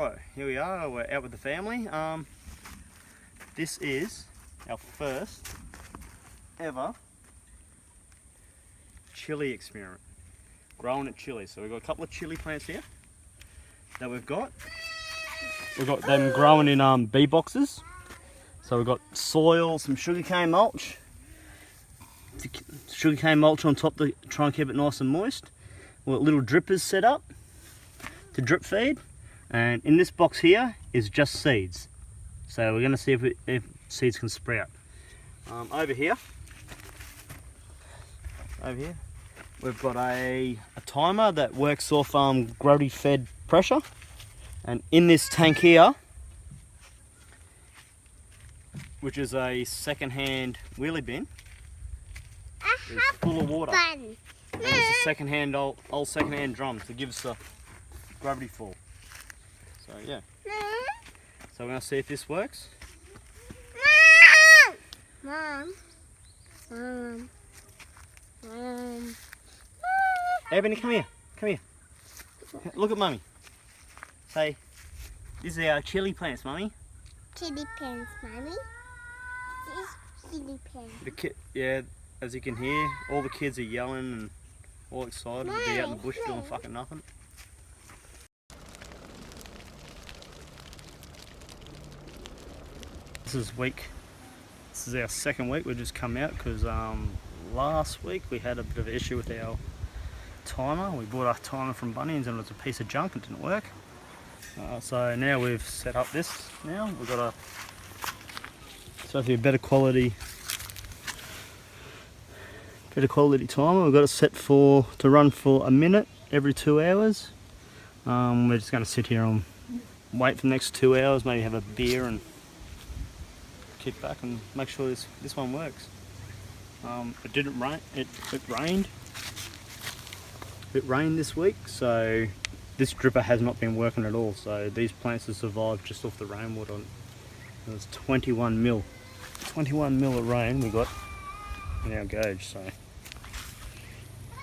So here we are, we're out with the family. This is our first ever chili experiment, growing at chili. So we've got a couple of chili plants here that we've got. We've got them growing in bee boxes. So we've got soil, some sugarcane mulch. Sugarcane mulch on top to try and keep it nice and moist. We've got little drippers set up to drip feed. And in this box here is just seeds. So we're going to see if seeds can sprout. Over here, we've got a timer that works off gravity fed pressure. And in this tank here, which is a second-hand wheelie bin, is full of water. And it's a second-hand old second-hand drum to give us a gravity fall. So yeah. So we're gonna see if this works. Mom. Ebony, come here. Come here. Look at Mummy. Say, this is our chili plants, Mummy. Chili plants, Mummy. This is chili plants. Yeah, as you can hear, all the kids are yelling and all excited to be out in the bush doing fucking nothing. This is our second week. We've just come out because last week we had a bit of an issue with our timer. We bought our timer from Bunnings and it was a piece of junk. It didn't work. So now we've set up this. Now we've got a supposed to be a better quality timer. We've got it set to run for a minute every 2 hours. We're just going to sit here and wait for the next 2 hours. Maybe have a beer and kick back and make sure this one works. It didn't rain. It rained. It rained this week, so this dripper has not been working at all. So these plants have survived just off the rainwater. It was 21 mil of rain we got in our gauge. So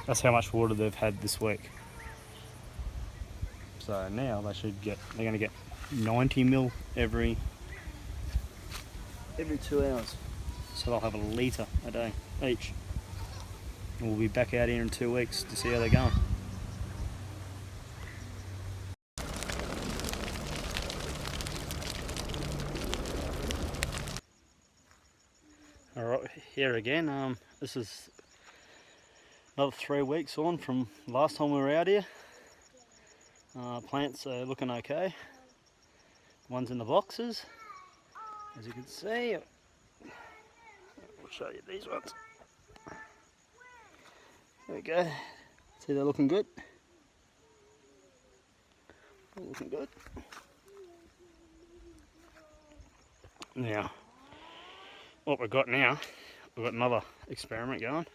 that's how much water they've had this week. So now they're going to get 90 mil every 2 hours. So they'll have a litre a day each. And we'll be back out here in 2 weeks to see how they're going. Alright, here again. This is another 3 weeks on from last time we were out here. Plants are looking okay. One's in the boxes, as you can see. I'll show you these ones. There we go. See, they're looking good. They're looking good. Now, what we've got now, we've got another experiment going.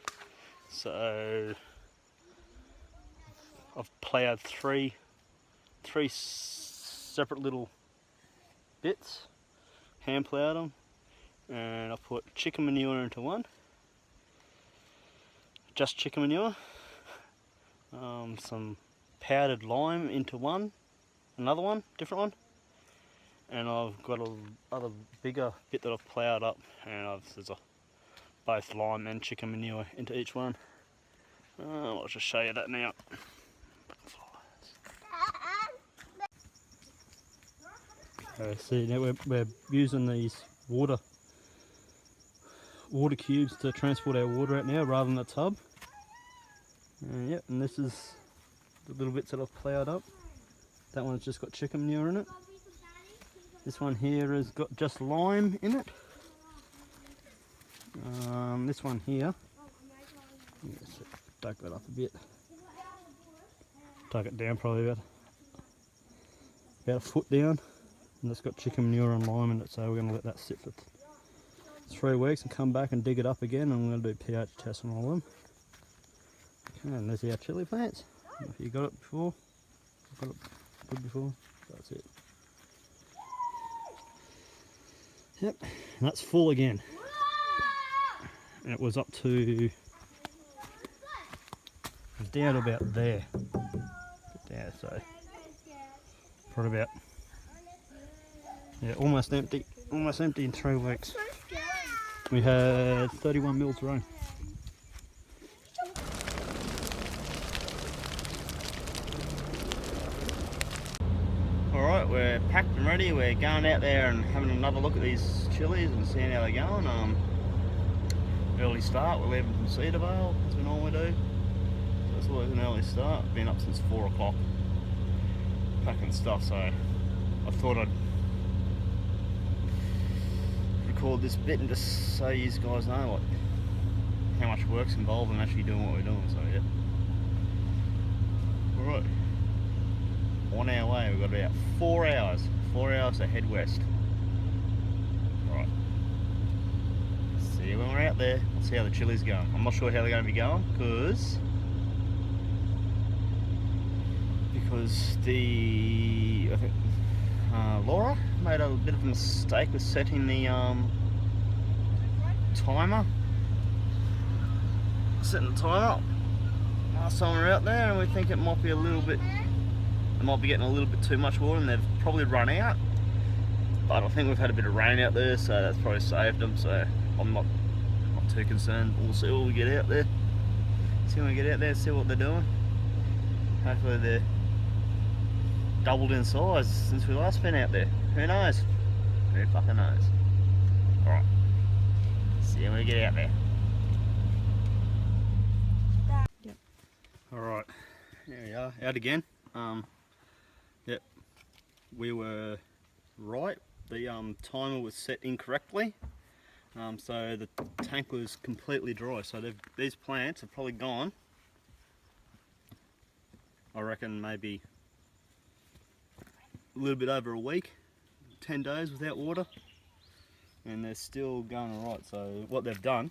So I've ploughed three separate little bits, hand ploughed them, and I put chicken manure into one, just chicken manure, some powdered lime into one, another one, different one, and I've got other bigger bit that I've ploughed up, and there's both lime and chicken manure into each one. I'll just show you that now. See, now we're using these water cubes to transport our water out now rather than a tub. Yep, and this is the little bits that I've ploughed up. That one's just got chicken manure in it. This one here has got just lime in it. This one here, let's duck that up a bit. Tuck it down probably about a foot down. And it's got chicken manure and lime in it, so we're going to let that sit for 3 weeks and come back and dig it up again, and I'm going to do pH tests on all of them. Okay, and there's our chili plants. I don't know if you got it before. Got it good before. That's it. Yep, and that's full again. And it was up to, it was down to about there. Yeah, so probably about Yeah, almost empty. Almost empty in 3 weeks. So scary. We had 31 mils rain. Alright, we're packed and ready. We're going out there and having another look at these chilies and seeing how they're going. Early start, we're leaving from Cedarvale, as we normally do. So it's always an early start. Been up since 4 o'clock packing stuff, so I thought I'd record this bit and just so you guys know like how much work's involved in actually doing what we're doing. So yeah. Alright. On our way, we've got about 4 hours. 4 hours to head west. Right. See you when we're out there. Let's see how the chili's going. I'm not sure how they're going to be going because I think Laura made a bit of a mistake with setting the timer. Setting the timer last time we were out there, and we think it might be a little bit. They might be getting a little bit too much water and they've probably run out. But I think we've had a bit of rain out there, so that's probably saved them, so I'm not too concerned. We'll see when we get out there. See when we get out there, see what they're doing. Hopefully they're doubled in size since we last been out there. Who knows? Who fucking knows? Alright. See when we get out there. Yep. Alright. There we are, out again. Yep, we were right. The timer was set incorrectly, so the tank was completely dry. So these plants have probably gone, I reckon, maybe a little bit over a week, 10 days without water, and they're still going alright. So what they've done,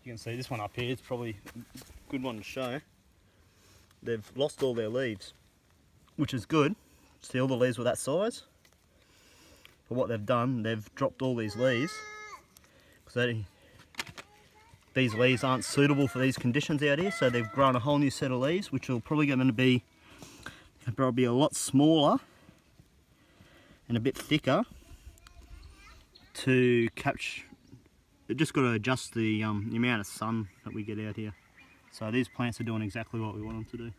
you can see this one up here, it's probably a good one to show. They've lost all their leaves, which is good. See, all the leaves were that size. But what they've done, they've dropped all these leaves because these leaves aren't suitable for these conditions out here. So they've grown a whole new set of leaves, which will probably going to be a lot smaller and a bit thicker to catch. They've just got to adjust the amount of sun that we get out here. So these plants are doing exactly what we want them to do.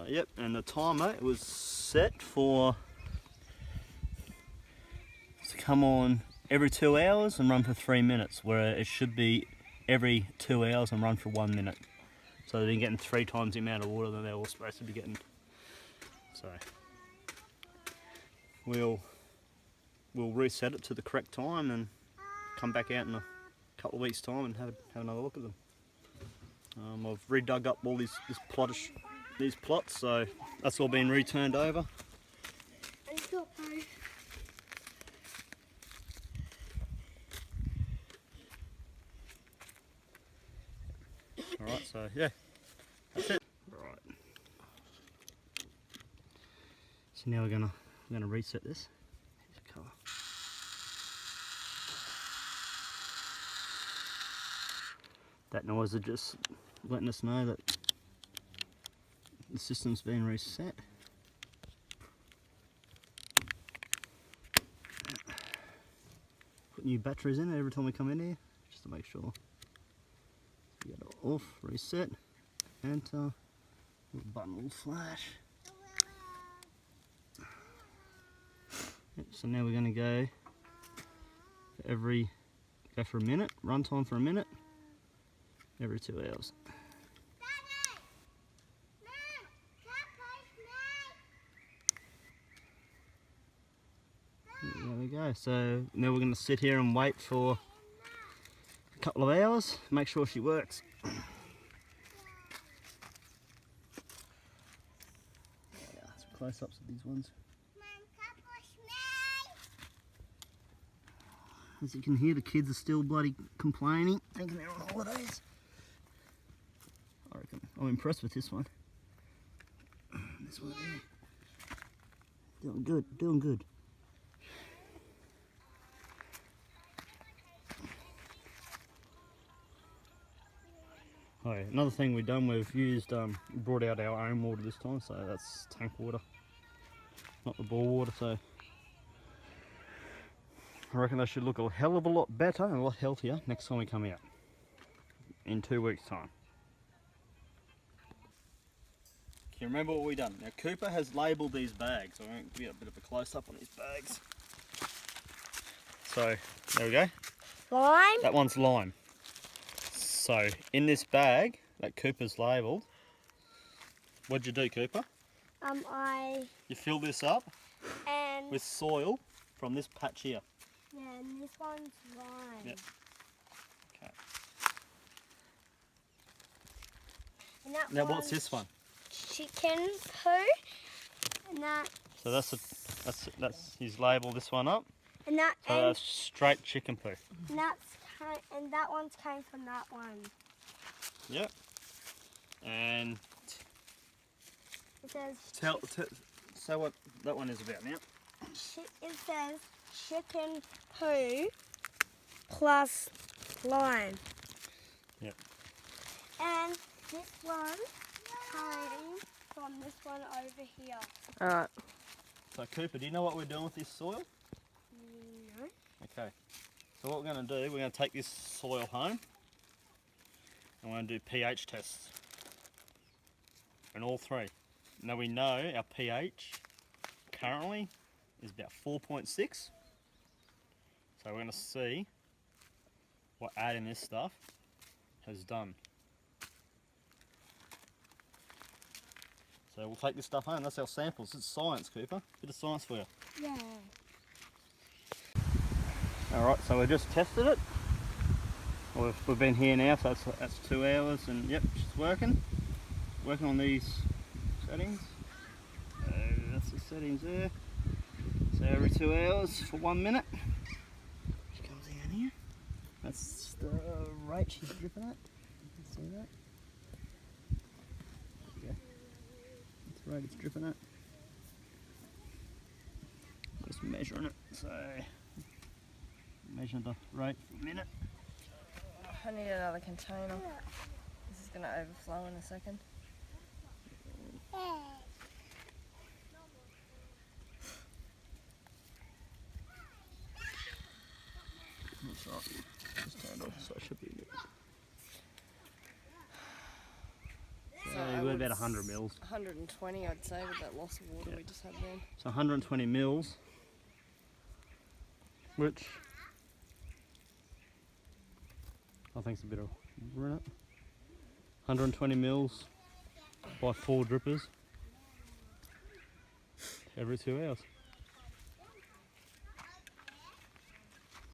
Yep, and the timer was set to come on every 2 hours and run for 3 minutes, where it should be every 2 hours and run for 1 minute. So they're getting 3 times the amount of water that they're all supposed to be getting. So we'll reset it to the correct time and come back out in a couple of weeks' time and have another look at them. I've redug up all these plots, so that's all been returned over. Alright, so yeah, that's it. Right. So now we're gonna reset this. Here's a colour. That noise is just letting us know that the system's been reset. Put new batteries in every time we come in here, just to make sure. Get it off, reset, enter, the button will flash. Yep, so now we're going to go for a minute, run time for a minute, every 2 hours. There we go. So now we're going to sit here and wait for a couple of hours, make sure she works. Yeah, some close-ups of these ones. As you can hear, the kids are still bloody complaining, thinking they're on holidays. I reckon I'm impressed with this one. This one there. Doing good, doing good. Oh yeah, another thing we've done, we've brought out our own water this time, so that's tank water. not the bore water, so I reckon they should look a hell of a lot better and a lot healthier next time we come out in 2 weeks' time. Can you remember what we done? Now Cooper has labelled these bags. I'm going to get a bit of a close up on these bags. So there we go. Lime. That one's lime. So in this bag that Cooper's labelled, what'd you do, Cooper? You fill this up And with soil from this patch here. yeah, and this one's lime. Yep. Okay. And that Now what's one's this one? chicken poo. And that So that's he's labelled this one up. and that So that's straight chicken poo. and that one's came from that one. Yep. And It says say what that one is about now. it says chicken poo plus lime. Yep. And this one came from this one over here. Alright. So Cooper, do you know what we're doing with this soil? No. Okay. So what we're going to do, we're going to take this soil home and we're going to do pH tests in all three. Now we know our pH currently is about 4.6. So we're going to see what adding this stuff has done. So we'll take this stuff home. That's our samples. It's science, Cooper. Bit of science for you. Yeah. Alright, so we just tested it. We've been here now, so that's 2 hours, and yep, it's working. Working on these settings. That's the settings there. So every 2 hours for 1 minute. She comes down here. That's the rate she's dripping at. You can see that. There we go. That's the rate it's dripping at. Just measuring it. So measure the rate for a minute. I need another container. This is going to overflow in a second. That's right. Just turned off, so it should be good. So I we're would about 100 mils. 120 I'd say with that loss of water Yeah. we just had then. So 120 mils, which I think is a bit of water in it. 120 mils by 4 drippers every 2 hours.